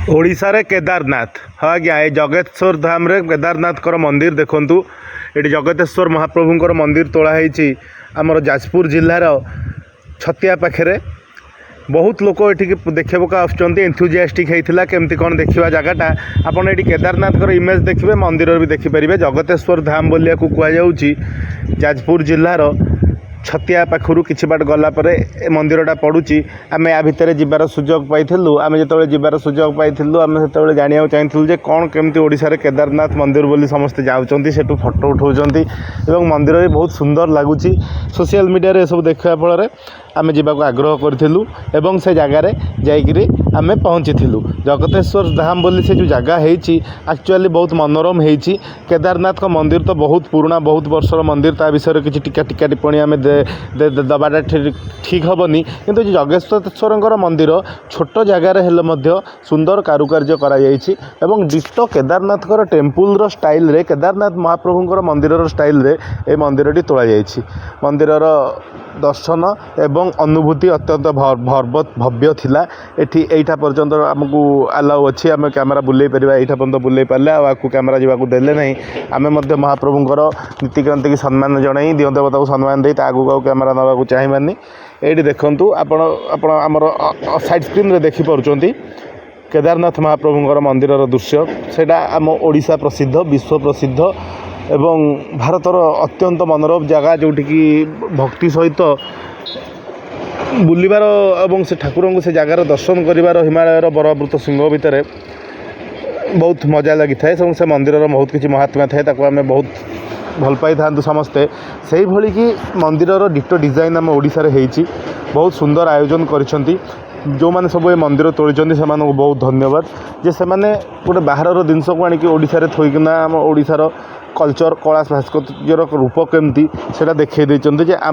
ओडिशा केदारनाथ हाँ आज्ञा ये जगतेश्वर धाम रे केदारनाथ मंदिर देखु ये जगतेश्वर महाप्रभुंर मंदिर तोड़ाई आमर जाजपुर जिलार छतिया पाखे बहुत लोक ये देखा आसुँच एंथुजियास्टिक होता केमती कौन देखा जगटा आपड़ ये केदारनाथ इमेज देखिए मंदिर भी देखिपारे जगतेश्वर धाम बोलिया कहुच्छी जाजपुर जिलार छतिया पाखु किछि बाट गलापर मंदिरटा पड़ुची आम या भितर जीवार सुजोग पाइलु आम जो जीवार सुजोग पाइलु आम से जाना चाहूँ जे कौन केमती ओडिशा रे केदारनाथ मंदिर बोली समस्ते जाऊँच सेठू फोटो उठाऊँच मंदिर भी बहुत सुंदर लगुच सोशल मीडिया सब देखा फल आम जावाक आग्रह करूँ से जगार जाकि आम पहुँची जगतेश्वर धाम बोली से जो जगह है एक्चुअली बहुत मनोरम है केदारनाथ का मंदिर तो बहुत पुराना बहुत वर्षर मंदिर ता विषय किसी टीका टीका टिप्पणी आम दबाटा ठीक हेनी किंतु जगतेश्वर मंदिर छोट जगार हेल्ले सुंदर कारुकार्य कर डिटो केदारनाथ टेम्पुल स्टाइल रे केदारनाथ महाप्रभुंर मंदिर स्टाइल रे ए मंदिरटी तोड़ा मंदिर दर्शन एवं अनुभूति अत्यंत भव्य थिला एठा पर्यंत आमको आलाउ अच्छी आम कैमेरा बुले पार यहाँ पर्यंत बुले पारे आपको कैमेरा जावाक देले नहीं आम महाप्रभुंर नीतिकांति की सम्मान जनाई दिव देवता को सम्मान दे आगू आउ कैमेरा नवा चाहिए ये देखूँ आमर साइड स्क्रीन रे देखिपुंट केदारनाथ महाप्रभुंर मंदिर दृश्य सेटा आम ओडिशा प्रसिद्ध विश्व प्रसिद्ध एवं भारतर अत्यंत मनोरम जगह जोटिकी भक्ति सहित बुलबार एवं से ठाकुर को से जगार दर्शन कर हिमालयर बरवृत सिंह भितर बहुत मजा लगी था से मंदिर बहुत किसी महात्मा थाए आम बहुत भल पाई था समस्ते से भली कि मंदिर डिटो डिजाइन आम ओडिशा रे होती बहुत सुंदर आयोजन करिसेंती जो मैंने सब ये मंदिर तोड़ी से बहुत धन्यवाद जे से मैंने गोटे बाहर जिनस को आनिक ओडिशा थोइकिना आम ओडिशार कल्चर कला भास्कर्यर रूप केमती से देखा